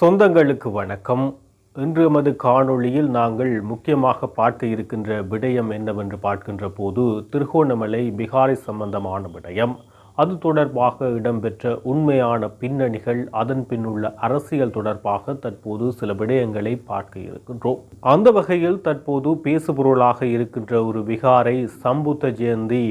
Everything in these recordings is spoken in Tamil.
சொந்தங்களுக்கு வணக்கம். இன்று எமது காணொளியில் நாங்கள் முக்கியமாக பார்க்க இருக்கின்ற விடயம் என்னவென்று பார்க்கின்ற போது திருகோணமலை பிகாரை சம்பந்தமான விடயம். அது தொடர்பாக இடம்பெற்ற உண்மையான பின்னணிகள், அதன் பின்னுள்ள அரசியல் தொடர்பாக தற்போது சில விடயங்களை பார்க்க இருக்கின்றோம். அந்த வகையில் தற்போது பேசுபொருளாக இருக்கின்ற ஒரு விகாரை சம்புத்த ஜெயந்தி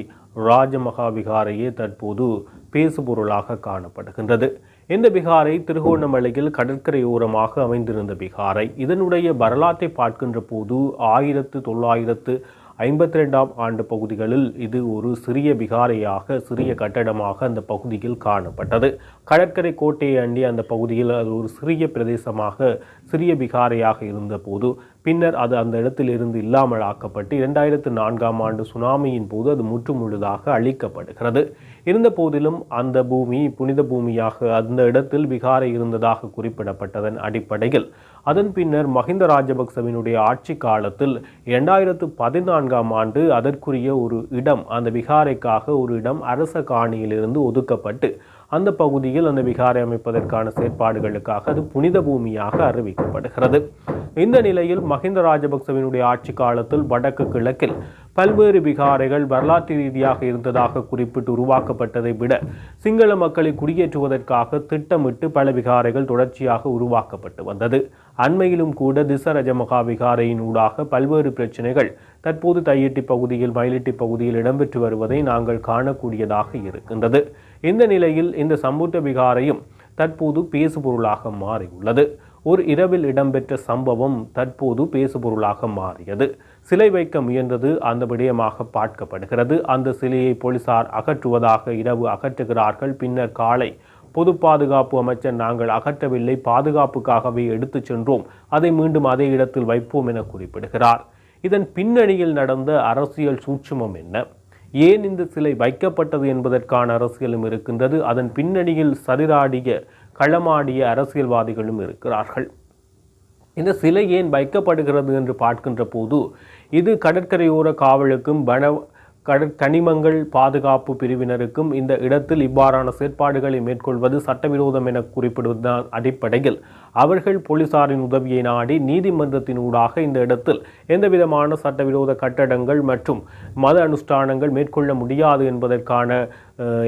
ராஜமகா விகாரையே தற்போது பேசுபொருளாக காணப்படுகின்றது. இந்த விகாரை திருகோணமலையில் கடற்கரையோரமாக அமைந்திருந்த விகாரை. இதனுடைய வரலாற்றை பார்க்கின்ற போது 1952ஆம் ஆண்டு பகுதிகளில் இது ஒரு சிறிய விகாரையாக, சிறிய கட்டடமாக அந்த பகுதியில் காணப்பட்டது. கடற்கரை கோட்டையை அண்டி அந்த பகுதியில் அது ஒரு சிறிய பிரதேசமாக, சிறிய விகாரையாக இருந்த போது பின்னர் அது அந்த இடத்தில் இருந்து இல்லாமல் ஆக்கப்பட்டு 2004ஆம் ஆண்டு சுனாமியின் போது அது முற்றுமுழுதாக அழிக்கப்படுகிறது. இருந்த போதிலும் அந்த பூமி புனித பூமியாக அந்த இடத்தில் விகாரை இருந்ததாக குறிப்பிடப்பட்டதன் அடிப்படையில் அதன் பின்னர் மஹிந்த ராஜபக்சவினுடைய ஆட்சி காலத்தில் 2014ஆம் ஆண்டு அதற்குரிய ஒரு இடம், அந்த விகாரைக்காக ஒரு இடம் அரச காணியிலிருந்து ஒதுக்கப்பட்டு அந்த பகுதியில் அந்த விகாரை அமைப்பதற்கான செயற்பாடுகளுக்காக அது புனித பூமியாக அறிவிக்கப்படுகிறது. இந்த நிலையில் மஹிந்த ராஜபக்சவினுடைய ஆட்சி காலத்தில் வடக்கு கிழக்கில் பல்வேறு விகாரைகள் வரலாற்று ரீதியாக இருந்ததாக குறிப்பிட்டு உருவாக்கப்பட்டதை விட சிங்கள மக்களை குடியேற்றுவதற்காக திட்டமிட்டு பல விகாரைகள் தொடர்ச்சியாக உருவாக்கப்பட்டு வந்தது. அண்மையிலும் கூட திசரஜமகா விகாரையின் ஊடாக பல்வேறு பிரச்சனைகள் தற்போது தையிட்டி பகுதியில், மயிலிட்டி பகுதியில் இடம்பெற்று வருவதை நாங்கள் காணக்கூடியதாக இருக்கின்றது. இந்த நிலையில் இந்த சம்புத்த விகாரையும் தற்போது பேசுபொருளாக மாறியுள்ளது. ஒரு இரவில் இடம்பெற்ற சம்பவம் தற்போது பேசுபொருளாக மாறியது. சிலை வைக்க முயன்றது அந்த விடயமாக பார்க்கப்படுகிறது. அந்த சிலையை போலீசார் அகற்றுவதாக இரவு அகற்றுகிறார்கள். பின்னர் காலை பொது பாதுகாப்பு அமைச்சர் நாங்கள் அகற்றவில்லை, பாதுகாப்புக்காகவே எடுத்து சென்றோம், அதை மீண்டும் அதே இடத்தில் வைப்போம் என குறிப்பிடுகிறார். இதன் பின்னணியில் நடந்த அரசியல் சூட்சுமம் என்ன, ஏன் இந்த சிலை வைக்கப்பட்டது என்பதற்கான அரசியலும் இருக்கின்றது. அதன் பின்னணியில் சரிதாடிய களமாடிய அரசியல்வாதிகளும் இருக்கிறார்கள். இந்த சிலை ஏன் வைக்கப்படுகிறது என்று பார்க்கின்ற போது இது கடற்கரையோர காவலுக்கும் கனிமங்கள் பாதுகாப்பு பிரிவினருக்கும் இந்த இடத்தில் இவ்வாறான செயற்பாடுகளை மேற்கொள்வது சட்டவிரோதம் என குறிப்பிடுவதன் அடிப்படையில் அவர்கள் போலீசாரின் உதவியை நாடி நீதிமன்றத்தினூடாக இந்த இடத்தில் எந்தவிதமான சட்டவிரோத கட்டடங்கள் மற்றும் மத அனுஷ்டானங்கள் மேற்கொள்ள முடியாது என்பதற்கான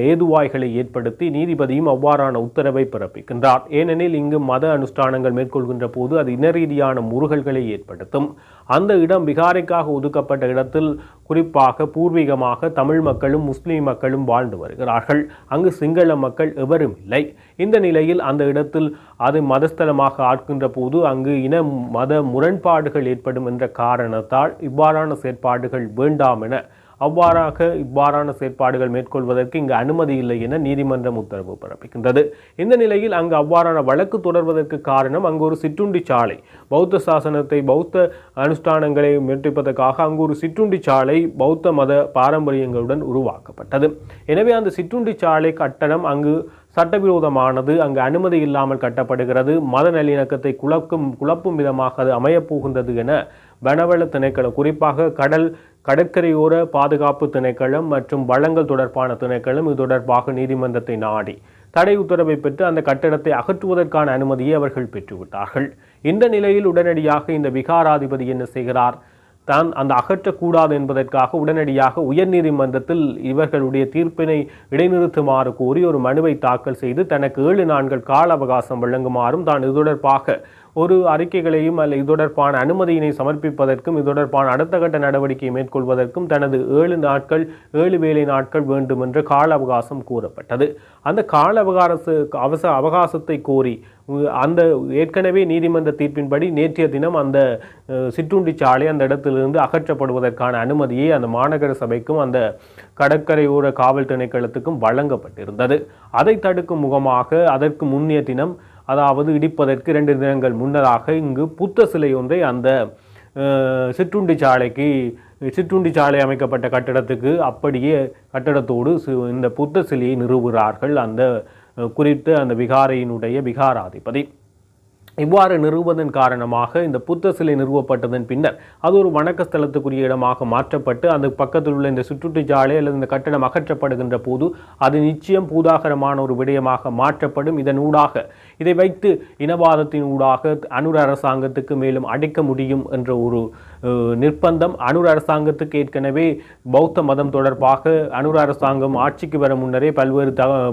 ஏதுவாய்களை ஏற்படுத்தி நீதிபதியும் அவ்வாறான உத்தரவை பிறப்பிக்கின்றார். ஏனெனில் இங்கு மத அனுஷ்டானங்கள் மேற்கொள்கின்ற போது அது இனரீதியான முருகல்களை ஏற்படுத்தும். அந்த இடம் விகாரைக்காக ஒதுக்கப்பட்ட இடத்தில் குறிப்பாக பூர்வீகமாக தமிழ் மக்களும் முஸ்லிம் மக்களும் வாழ்ந்து வருகிறார்கள். அங்கு சிங்கள மக்கள் எவரும் இல்லை. இந்த நிலையில் அந்த இடத்தில் அது மதஸ்தலமாக ஆட்கின்ற போது அங்கு இன மத முரண்பாடுகள் ஏற்படும் என்ற காரணத்தால் இவ்வாறான செயற்பாடுகள் வேண்டாம் என, இவ்வாறான செயற்பாடுகள் மேற்கொள்வதற்கு இங்கு அனுமதி இல்லை என நீதிமன்றம் உத்தரவு பிறப்பிக்கின்றது. இந்த நிலையில் அங்கு அவ்வாறான வழக்கு தொடர்வதற்கு காரணம், அங்கு ஒரு சிற்றுண்டி சாலை, பௌத்த சாசனத்தை, பௌத்த அனுஷ்டானங்களை மேற்கொள்வதற்காக அங்கு ஒரு சிற்றுண்டி சாலை பௌத்த மத பாரம்பரியங்களுடன் உருவாக்கப்பட்டது. எனவே அந்த சிற்றுண்டி சாலை கட்டடம் அங்கு சட்டவிரோதமானது, அங்கு அனுமதி இல்லாமல் கட்டப்படுகிறது, மத நல்லிணக்கத்தை குழப்பும் விதமாக அது அமையப்போகின்றது என வனவள திணைக்களம், குறிப்பாக கடற்கரையோர பாதுகாப்பு திணைக்களம் மற்றும் வளங்கள் தொடர்பான திணைக்களம் இது தொடர்பாக நீதிமன்றத்தை நாடி தடை உத்தரவை பெற்று அந்த கட்டடத்தை அகற்றுவதற்கான அனுமதியை அவர்கள் பெற்றுவிட்டார்கள். இந்த நிலையில் உடனடியாக இந்த விகாராதிபதி என்ன செய்கிறார், தான் அந்த அகற்றக்கூடாது என்பதற்காக உடனடியாக உயர்நீதிமன்றத்தில் இவர்களுடைய தீர்ப்பினை இடைநிறுத்துமாறு கோரி ஒரு மனுவை தாக்கல் செய்து தனக்கு 7 நாட்கள் கால அவகாசம் வழங்குமாறும், தான் இது தொடர்பாக ஒரு அறிக்கைகளையும் அல்ல இது தொடர்பான அனுமதியினை சமர்ப்பிப்பதற்கும் இது தொடர்பான அடுத்த கட்ட நடவடிக்கையை மேற்கொள்வதற்கும் தனது 7 வேலை நாட்கள் வேண்டும் என்ற கால அவகாசம் கூறப்பட்டது. அந்த கால அவகாசத்தை கோரி அந்த ஏற்கனவே நீதிமன்ற தீர்ப்பின்படி நேற்றைய தினம் அந்த சிற்றுண்டி சாலை அந்த இடத்திலிருந்து அகற்றப்படுவதற்கான அனுமதியை அந்த மாநகர சபைக்கும் அந்த கடற்கரையோர காவல் திணைக்களத்துக்கும் வழங்கப்பட்டிருந்தது. அதை தடுக்கும் முகமாக அதற்கு முன்னைய தினம், அதாவது இடிப்பதற்கு 2 தினங்கள் முன்னதாக இங்கு புத்த சிலை ஒன்றை அந்த சிற்றுண்டி சாலை அமைக்கப்பட்ட கட்டடத்துக்கு அப்படியே கட்டடத்தோடு இந்த புத்த சிலையை நிறுவுகிறார்கள் அந்த குறித்த அந்த விகாரையினுடைய விகாராதிபதி. இவ்வாறு நிறுவுவதன் காரணமாக இந்த புத்த சிலை நிறுவப்பட்டதன் பின்னர் அது ஒரு வணக்க ஸ்தலத்துக்குரிய இடமாக மாற்றப்பட்டு அந்த பக்கத்தில் உள்ள இந்த சுற்றுச்சாலை அல்லது இந்த கட்டடம் அகற்றப்படுகின்ற போது அது நிச்சயம் பூதாகரமான ஒரு விடயமாக மாற்றப்படும். இதன் ஊடாக இதை வைத்து இனவாதத்தின் ஊடாக அனுர அரசாங்கத்துக்கு மேலும் அடைக்க முடியும் என்ற ஒரு நிர்பந்தம் அனுர அரசாங்கத்துக்கு ஏற்கனவே பௌத்த மதம் தொடர்பாக அனுர அரசாங்கம் ஆட்சிக்கு வர முன்னரே பல்வேறு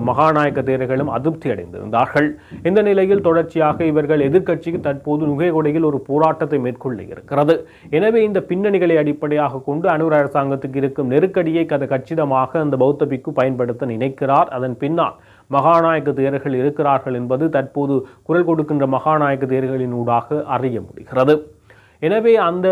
மகாநாயக்க தேரர்களும் அதிருப்தி அடைந்திருந்தார்கள். இந்த நிலையில் தொடர்ச்சியாக இவர்கள் எதிர்க்கட்சிக்கு தற்போது நுகேகொடையில் ஒரு போராட்டத்தை மேற்கொள்ள இருக்கிறது. எனவே இந்த பின்னணிகளை அடிப்படையாக கொண்டு அனுர அரசாங்கத்துக்கு இருக்கும் நெருக்கடியை கச்சிதமாக அந்த பௌத்த பிக்கு பயன்படுத்த நினைக்கிறார். அதன் பின்னால் மகாநாயக்க தேரர்கள் இருக்கிறார்கள் என்பது தற்போது குரல் கொடுக்கின்ற மகாநாயக்க தேர்களின் ஊடாக அறிய முடிகிறது. எனவே அந்த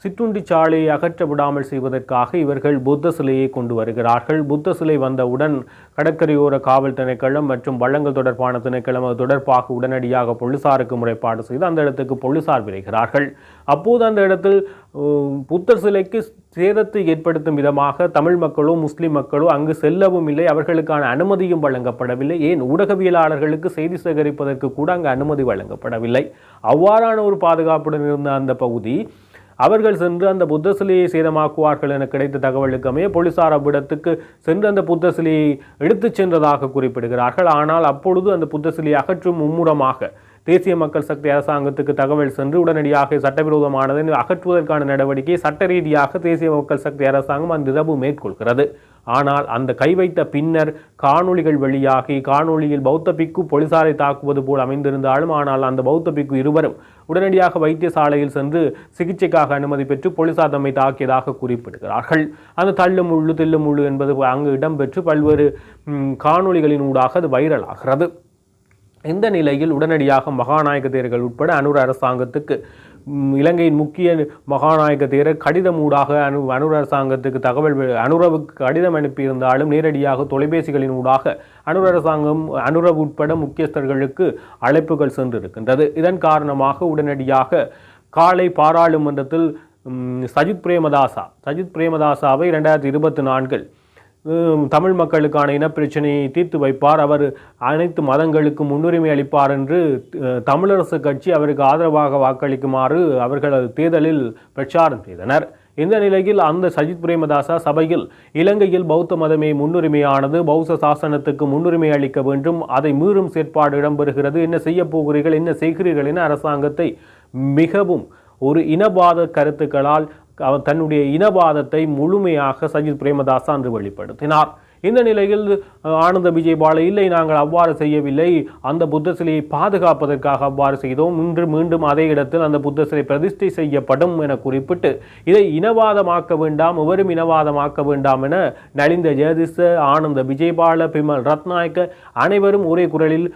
சிற்றுண்டி சாலையை அகற்ற விடாமல் செய்வதற்காக இவர்கள் புத்த சிலையை கொண்டு வருகிறார்கள். புத்த சிலை வந்தவுடன் கடற்கரையோர காவல் திணைக்களம் மற்றும் வள்ளங்கள் தொடர்பான திணைக்களம் அது தொடர்பாக உடனடியாக போலீசாருக்கு முறைப்பாடு செய்து அந்த இடத்துக்கு போலீசார் விரைகிறார்கள். அப்போது அந்த இடத்தில் புத்தர் சிலைக்கு சேதத்தை ஏற்படுத்தும் விதமாக தமிழ் மக்களோ முஸ்லிம் மக்களோ அங்கு செல்லவும் இல்லை, அவர்களுக்கான அனுமதியும் வழங்கப்படவில்லை. ஏன் ஊடகவியலாளர்களுக்கு செய்தி சேகரிப்பதற்கு கூட அங்கு அனுமதி வழங்கப்படவில்லை. அவ்வாறான ஒரு பாதுகாப்புடன் இருந்த அந்த பகுதி அவர்கள் சென்று அந்த புத்த சிலையை சேதமாக்குவார்கள் என கிடைத்த தகவலுக்கு அமைய போலீசார் அவ்விடத்துக்கு சென்று அந்த புத்த சிலையை எடுத்துச் சென்றதாக குறிப்பிடுகிறார்கள். ஆனால் அப்பொழுது அந்த புத்த சிலையை அகற்றும் மும்முரமாக தேசிய மக்கள் சக்தி அரசாங்கத்துக்கு தகவல் சென்று உடனடியாக சட்டவிரோதமானதை அகற்றுவதற்கான நடவடிக்கை சட்ட ரீதியாக தேசிய மக்கள் சக்தி அரசாங்கம் அந்த இரவு மேற்கொள்கிறது. ஆனால் அந்த கை வைத்த பின்னர் காணொளிகள் வெளியாகி காணொளியில் பௌத்த பிக்கு போலீசாரை தாக்குவது போல் அமைந்திருந்தாலும் ஆனால் அந்த பௌத்த பிக்கு இருவரும் உடனடியாக வைத்தியசாலையில் சென்று சிகிச்சைக்காக அனுமதி பெற்று போலீசார் தம்மை தாக்கியதாக குறிப்பிடுகிறார்கள். அந்த தள்ளு முள்ளு தில்லு முள்ளு என்பது அங்கு இடம்பெற்று பல்வேறு காணொளிகளின் ஊடாக அது வைரல் ஆகிறது. இந்த நிலையில் உடனடியாக மகாநாயக்க தேரர்கள் உட்பட அனுர அரசாங்கத்துக்கு இலங்கையின் முக்கிய மகாநாயக்க தேரர் கடிதம் ஊடாக அனுர அரசாங்கத்துக்கு தகவல் அனுரவுக்கு கடிதம் அனுப்பியிருந்தாலும் நேரடியாக தொலைபேசிகளின் ஊடாக அனுர அரசாங்கம் அனுரவு உட்பட முக்கியஸ்தர்களுக்கு அழைப்புகள் சென்றிருக்கின்றது. இதன் காரணமாக உடனடியாக காலை பாராளுமன்றத்தில் சஜித் பிரேமதாசாவை 2024 தமிழ் மக்களுக்கான இனப்பிரச்சனையை தீர்த்து வைப்பார், அவர் அனைத்து மதங்களுக்கு முன்னுரிமை அளிப்பார் என்று தமிழரசு கட்சி அவருக்கு ஆதரவாக வாக்களிக்குமாறு அவர்கள் தேர்தலில் பிரச்சாரம் செய்தனர். இந்த நிலையில் அந்த சஜித் பிரேமதாசா சபையில் இலங்கையில் பௌத்த மதமே முன்னுரிமையானது, பௌத்த சாசனத்துக்கு முன்னுரிமை அளிக்க வேண்டும், அதை மீறும் செயற்பாடு இடம்பெறுகிறது, என்ன செய்ய போகிறீர்கள், என்ன செய்கிறீர்கள் என அரசாங்கத்தை மிகவும் ஒரு இனவாத கருத்துக்களால் தன்னுடைய இனவாதத்தை முழுமையாக சஜித் பிரேமதாசா அன்று வெளிப்படுத்தினார். இந்த நிலையில் ஆனந்த விஜயபால இல்லை, நாங்கள் அவ்வாறு செய்யவில்லை, அந்த புத்த சிலையை பாதுகாப்பதற்காக அவ்வாறு செய்தோம், இன்று மீண்டும் அதே இடத்தில் அந்த புத்த சிலை பிரதிஷ்டை செய்யப்படும் என குறிப்பிட்டு இதை இனவாதமாக்க வேண்டாம், எவரும் இனவாதமாக்க வேண்டாம் என நலிந்த ஜெயதிச, ஆனந்த விஜயபால, பிமல் ரத்நாயக்க அனைவரும் ஒரே குரலில்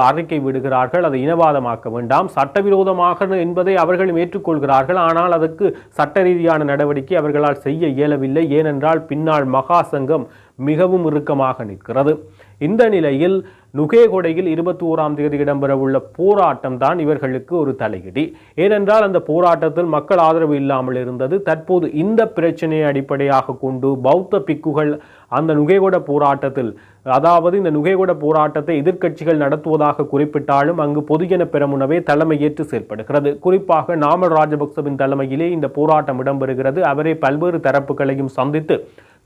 அறிக்கை விடுகிறார்கள். அதை இனவாதமாக்க வேண்டாம், சட்டவிரோதமாக என்பதை அவர்களும் ஏற்றுக்கொள்கிறார்கள். ஆனால் அதற்கு சட்ட ரீதியான நடவடிக்கை அவர்களால் செய்ய இயலவில்லை. ஏனென்றால் பின்னால் மகா சங்கம் மிகவும் இறுக்கமாக நிற்கிறது. இந்த நிலையில் நுகேகொடையில் 21ஆம் தேதி இடம்பெறவுள்ள போராட்டம் தான் இவர்களுக்கு ஒரு தலையிடி. ஏனென்றால் அந்த போராட்டத்தில் மக்கள் ஆதரவு இல்லாமல் இருந்தது. தற்போது இந்த பிரச்சனையை அடிப்படையாக கொண்டு பௌத்த பிக்குகள் அந்த நுகேகொட போராட்டத்தில், அதாவது இந்த நுகேகொட போராட்டத்தை எதிர்க்கட்சிகள் நடத்துவதாக குறிப்பிட்டாலும் அங்கு பொதுஜன பெரமுனவே தலைமையேற்று செயல்படுகிறது. குறிப்பாக நாமல் ராஜபக்சவின் தலைமையிலே இந்த போராட்டம் இடம்பெறுகிறது. அவரே பல்வேறு தரப்புகளையும் சந்தித்து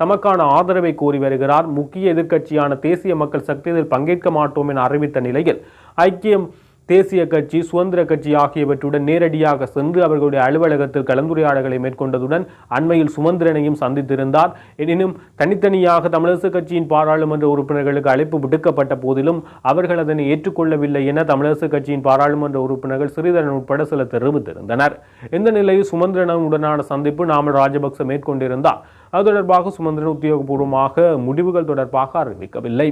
தமக்கான ஆதரவை கோரி வருகிறார். முக்கிய எதிர்க்கட்சியான தேசிய மக்கள் சக்தி இதில் பங்கேற்க மாட்டோம் என அறிவித்த நிலையில் ஐக்கியம் தேசிய கட்சி, சுதந்திர கட்சி ஆகியவற்றுடன் நேரடியாக சென்று அவர்களுடைய அலுவலகத்தில் கலந்துரையாடல்களை மேற்கொண்டதுடன் அண்மையில் சுமந்திரனையும் சந்தித்திருந்தார். எனினும் தனித்தனியாக தமிழரசு கட்சியின் பாராளுமன்ற உறுப்பினர்களுக்கு அழைப்பு விடுக்கப்பட்ட போதிலும் அவர்கள் அதனை ஏற்றுக்கொள்ளவில்லை என தமிழரசு கட்சியின் பாராளுமன்ற உறுப்பினர்கள் ஸ்ரீதரன் உட்பட சிலர் தெரிவித்திருந்தனர். இந்த நிலையில் சுமந்திரனுடனான சந்திப்பு நாமல் ராஜபக்ச மேற்கொண்டிருந்தார். அது தொடர்பாக சுமந்திரன் உத்தியோகபூர்வமாக முடிவுகள் தொடர்பாக அறிவிக்கவில்லை.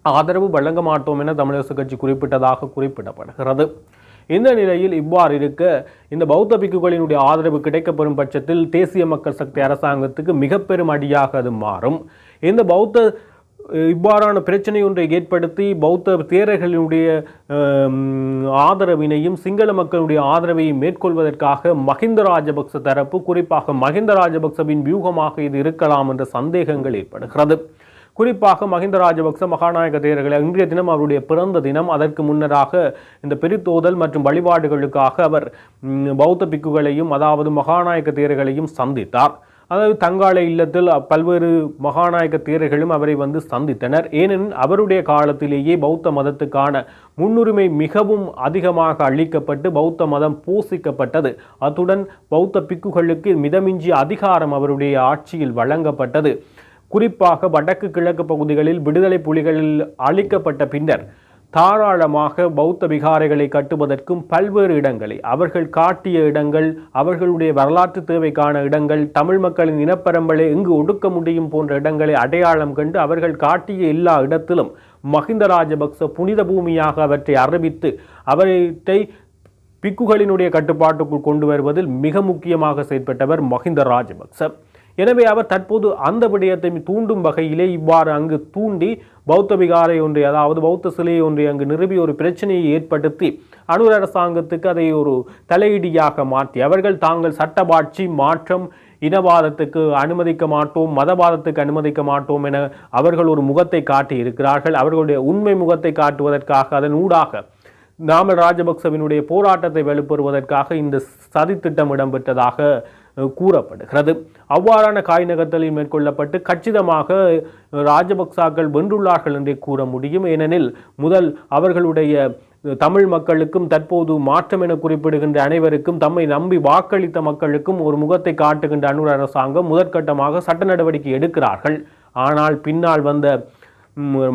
ஆதரவு வழங்க மாட்டோம் என தமிழரசு கட்சி குறிப்பிட்டதாக குறிப்பிடப்படுகிறது. இந்த நிலையில் இவ்வாறு இருக்க இந்த பௌத்த பிக்குகளினுடைய ஆதரவு கிடைக்கப்பெறும் பட்சத்தில் தேசிய மக்கள் சக்தி அரசாங்கத்துக்கு மிக பெரும் அடியாக அது மாறும். இந்த பௌத்த இவ்வாறான பிரச்சனை ஒன்றை ஏற்படுத்தி பௌத்த தேரர்களினுடைய ஆதரவினையும் சிங்கள மக்களுடைய ஆதரவையும் மேற்கொள்வதற்காக மஹிந்த ராஜபக்ச தரப்பு, குறிப்பாக மஹிந்த ராஜபக்சவின் வியூகமாக இது இருக்கலாம் என்ற சந்தேகங்கள் ஏற்படுகிறது. குறிப்பாக மஹிந்த ராஜபக்ச மகாநாயக தேரர்களை இன்றைய தினம் அவருடைய பிறந்த தினம். அதற்கு முன்னராக இந்த பெரித்தோதல் மற்றும் வழிபாடுகளுக்காக அவர் பௌத்த பிக்குகளையும் அதாவது மகாநாயக தேரர்களையும் சந்தித்தார். அதாவது தங்காலை இல்லத்தில் பல்வேறு மகாநாயக தேரர்களும் அவரை சந்தித்தனர். ஏனெனில் அவருடைய காலத்திலேயே பௌத்த மதத்துக்கான முன்னுரிமை மிகவும் அதிகமாக அளிக்கப்பட்டு பௌத்த மதம் போஷிக்கப்பட்டது. அத்துடன் பௌத்த பிக்குகளுக்கு மிதமிஞ்சிய அதிகாரம் அவருடைய ஆட்சியில் வழங்கப்பட்டது. குறிப்பாக வடக்கு கிழக்கு பகுதிகளில் விடுதலை புலிகளில் அளிக்கப்பட்ட பின்னர் தாராளமாக பௌத்த விகாரைகளை கட்டுவதற்கும் பல்வேறு இடங்களை அவர்கள் காட்டிய இடங்கள், அவர்களுடைய வரலாற்று தேவைக்கான இடங்கள், தமிழ் மக்களின் இனப்பரம்பலை எங்கு ஒடுக்க முடியும் போன்ற இடங்களை அடையாளம் கண்டு அவர்கள் காட்டிய எல்லா இடத்திலும் மஹிந்த ராஜபக்ச புனித பூமியாக அவற்றை அறிவித்து அவற்றை பிக்குகளினுடைய கட்டுப்பாட்டுக்குள் கொண்டு வருவதில் மிக முக்கியமாக செயற்பட்டவர் மஹிந்த ராஜபக்ச. எனவே அவர் தற்போது அந்த விடயத்தை தூண்டும் வகையிலே இவ்வாறு அங்கு தூண்டி பௌத்த விகாரை ஒன்றை அதாவது பௌத்த சிலையை ஒன்றை அங்கு நிறுவி ஒரு பிரச்சனையை ஏற்படுத்தி அனுர அரசாங்கத்துக்கு அதை ஒரு தலையீடியாக மாற்றி அவர்கள் தாங்கள் சட்டபாட்சி மாற்றம் இனவாதத்துக்கு அனுமதிக்க மாட்டோம், மதவாதத்துக்கு அனுமதிக்க மாட்டோம் என அவர்கள் ஒரு முகத்தை காட்டி இருக்கிறார்கள். அவர்களுடைய உண்மை முகத்தை காட்டுவதற்காக அதன் ஊடாக நாமல் ராஜபக்சவினுடைய போராட்டத்தை வெளிப்படுவதற்காக இந்த சதி திட்டம் இடம்பெற்றதாக கூறப்படுகிறது. அவ்வாறான காய் நகர்த்தலில் மேற்கொள்ளப்பட்டு கச்சிதமாக ராஜபக்சாக்கள் வென்றுள்ளார்கள் என்றே கூற முடியும். ஏனெனில் முதல் அவர்களுடைய தமிழ் மக்களுக்கும் தற்போது மாற்றம் என குறிப்பிடுகின்ற அனைவருக்கும் தம்மை நம்பி வாக்களித்த மக்களுக்கும் ஒரு முகத்தை காட்டுகின்ற அனுர அரசாங்கம் முதற்கட்டமாக சட்ட நடவடிக்கை எடுக்கிறார்கள். ஆனால் பின்னால் வந்த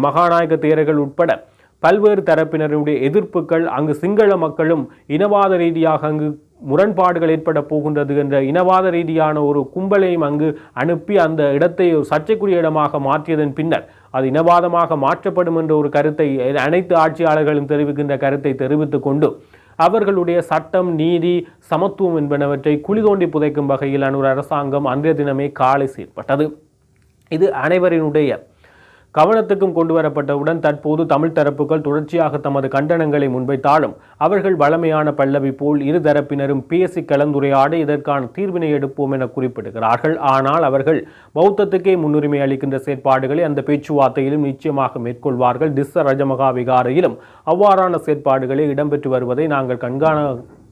மகாநாயக தேரர்கள் உட்பட பல்வேறு தரப்பினருடைய எதிர்ப்புகள், அங்கு சிங்கள மக்களும் இனவாத ரீதியாக அங்கு முரண்பாடுகள் ஏற்பட போகின்றது என்ற இனவாத ரீதியான ஒரு கும்பலையும் அங்கு அனுப்பி அந்த இடத்தை ஒரு சர்ச்சைக்குரிய இடமாக மாற்றியதன் பின்னர் அது இனவாதமாக மாற்றப்படும் என்ற ஒரு கருத்தை அனைத்து ஆட்சியாளர்களும் தெரிவிக்கின்ற கருத்தை தெரிவித்துக் கொண்டு அவர்களுடைய சட்டம், நீதி, சமத்துவம் என்பனவற்றை குழி தோண்டி புதைக்கும் வகையில் ஒரு அரசாங்கம் அன்றைய தினமே காலை செயற்பட்டது. இது அனைவரினுடைய கவனத்துக்கும் கொண்டு வரப்பட்டவுடன் தற்போது தமிழ் தரப்புகள் தொடர்ச்சியாக தமது கண்டனங்களை முன்வைத்தாலும் அவர்கள் வளமையான பல்லவி போல் இரு தரப்பினரும் பேசி கலந்துரையாடி இதற்கான தீர்வினை எடுப்போம் என குறிப்பிடுகிறார்கள். ஆனால் அவர்கள் பௌத்தத்துக்கே முன்னுரிமை அளிக்கின்ற செயற்பாடுகளை அந்த பேச்சுவார்த்தையிலும் நிச்சயமாக மேற்கொள்வார்கள். திஸ்ஸ ரஜமகா விகாரையிலும் அவ்வாறான செயற்பாடுகளை இடம்பெற்று வருவதை நாங்கள்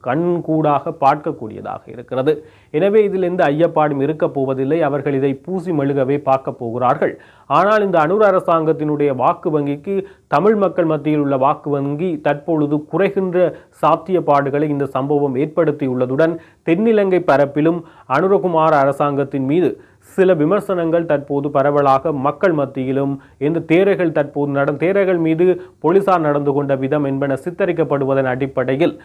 கண்கூடாக பார்க்கக்கூடியதாக இருக்கிறது. எனவே இதில் எந்த ஐயப்பாடும் இருக்க போவதில்லை. அவர்கள் இதை பூசி மெழுகவே பார்க்க போகிறார்கள். ஆனால் இந்த அனுர அரசாங்கத்தினுடைய வாக்கு வங்கிக்கு தமிழ் மக்கள் மத்தியில் உள்ள வாக்கு வங்கி தற்பொழுது குறைகின்ற சாத்தியப்பாடுகளை இந்த சம்பவம் ஏற்படுத்தியுள்ளதுடன் தென்னிலங்கை பரப்பிலும் அனுரகுமார அரசாங்கத்தின் மீது சில விமர்சனங்கள் தற்போது பரவலாக மக்கள் மத்தியிலும் இந்த தேரர்கள் மீது போலீசார் நடந்து கொண்ட விதம் என்பன சித்தரிக்கப்படுவதன் அடிப்படையில்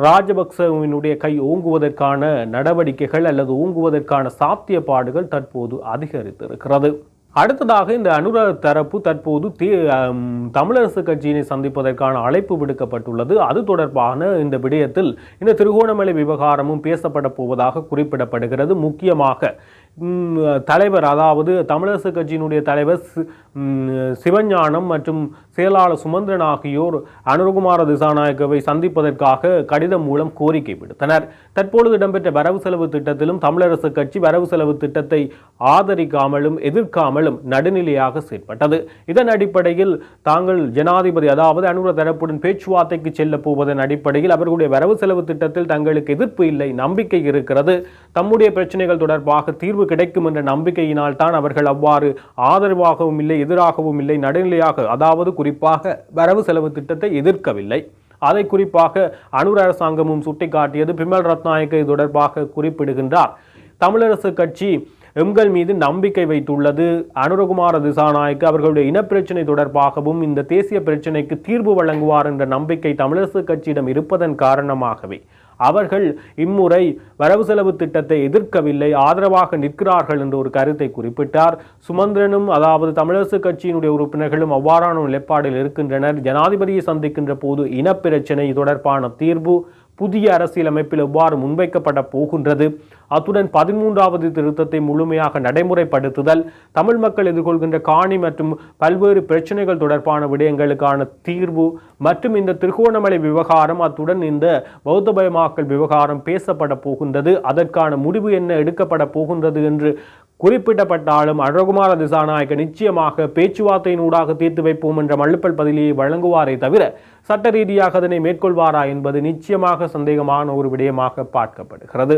ராஜபக்சவினுடைய கை ஓங்குவதற்கான நடவடிக்கைகள் அல்லது ஓங்குவதற்கான சாத்தியப்பாடுகள் தற்போது அதிகரித்திருக்கிறது. அடுத்ததாக இந்த அனுர தரப்பு தற்போது தமிழரசு கட்சியினை சந்திப்பதற்கான அழைப்பு விடுக்கப்பட்டுள்ளது. அது தொடர்பான இந்த விடயத்தில் இந்த திருகோணமலை விவகாரமும் பேசப்பட போவதாக குறிப்பிடப்படுகிறது. முக்கியமாக தலைவர் அதாவது தமிழரசு கட்சியினுடைய தலைவர் சிவஞானம் மற்றும் செயலாளர் சுமந்திரன் ஆகியோர் அனுரகுமார திசாநாயக்கவை சந்திப்பதற்காக கடிதம் மூலம் கோரிக்கை விடுத்தனர். தற்பொழுது இடம்பெற்ற வரவு செலவு திட்டத்திலும் தமிழரசு கட்சி வரவு செலவு திட்டத்தை ஆதரிக்காமலும் எதிர்க்காமலும் நடுநிலையாக செயற்பட்டது. இதன் அடிப்படையில் தாங்கள் ஜனாதிபதி அதாவது அனுர தரப்புடன் பேச்சுவார்த்தைக்கு செல்ல போவதன் அடிப்படையில் அவர்களுடைய வரவு செலவு திட்டத்தில் தங்களுக்கு எதிர்ப்பு இல்லை, நம்பிக்கை இருக்கிறது. தம்முடைய பிரச்சனைகள் தொடர்பாக தீர்வு கிடைக்கும் என்ற நம்பிக்கையினால் தான் அவர்கள் அவ்வாறு ஆதரவாகவும் இல்லை, எதிராகவும் இல்லை, நடுநிலையாக அதாவது குறிப்பாக வரவு செலவு திட்டத்தை எதிர்க்கவில்லை. அதை குறிப்பாக அனுர அரசாங்கமும் சுட்டிக்காட்டியது. பிமல் ரத்நாயக்க இது தொடர்பாக குறிப்பிடுகின்றார். தமிழரசு கட்சி எங்கள் மீது நம்பிக்கை வைத்துள்ளது. அனுரகுமார திசாநாயக்க அவர்களுடைய இனப்பிரச்சனை தொடர்பாகவும் இந்த தேசிய பிரச்சனைக்கு தீர்வு வழங்குவார் என்ற நம்பிக்கை தமிழரசு கட்சியிடம் இருப்பதன் காரணமாகவே அவர்கள் இம்முறை வரவு செலவு திட்டத்தை எதிர்க்கவில்லை, ஆதரவாக நிற்கிறார்கள் என்ற ஒரு கருத்தை குறிப்பிட்டார். சுமந்திரனும் அதாவது தமிழரசு கட்சியினுடைய உறுப்பினர்களும் அவ்வாறான நிலைப்பாடில் இருக்கின்றனர். ஜனாதிபதியை சந்திக்கின்ற போது இனப்பிரச்சனை தொடர்பான தீர்வு புதிய அரசியலமைப்பில் எவ்வாறு முன்வைக்கப்பட போகின்றது, அத்துடன் 13வது திருத்தத்தை முழுமையாக நடைமுறைப்படுத்துதல், தமிழ் மக்கள் எதிர்கொள்கின்ற காணி மற்றும் பல்வேறு பிரச்சனைகள் தொடர்பான விடயங்களுக்கான தீர்வு மற்றும் இந்த திருகோணமலை விவகாரம், அத்துடன் இந்த பௌத்தமயமாக்கல் விவகாரம் பேசப்பட போகின்றது. அதற்கான முடிவு என்ன எடுக்கப்பட போகின்றது என்று குறிப்பிடப்பட்டாலும் அழகுமார திசாநாயக்க நிச்சயமாக பேச்சுவார்த்தையினூடாக தீர்த்து வைப்போம் என்ற மழுப்பல் பதிலியை வழங்குவாரே தவிர சட்ட ரீதியாக அதனை மேற்கொள்வாரா என்பது நிச்சயமாக சந்தேகமான ஒரு விடயமாக பார்க்கப்படுகிறது.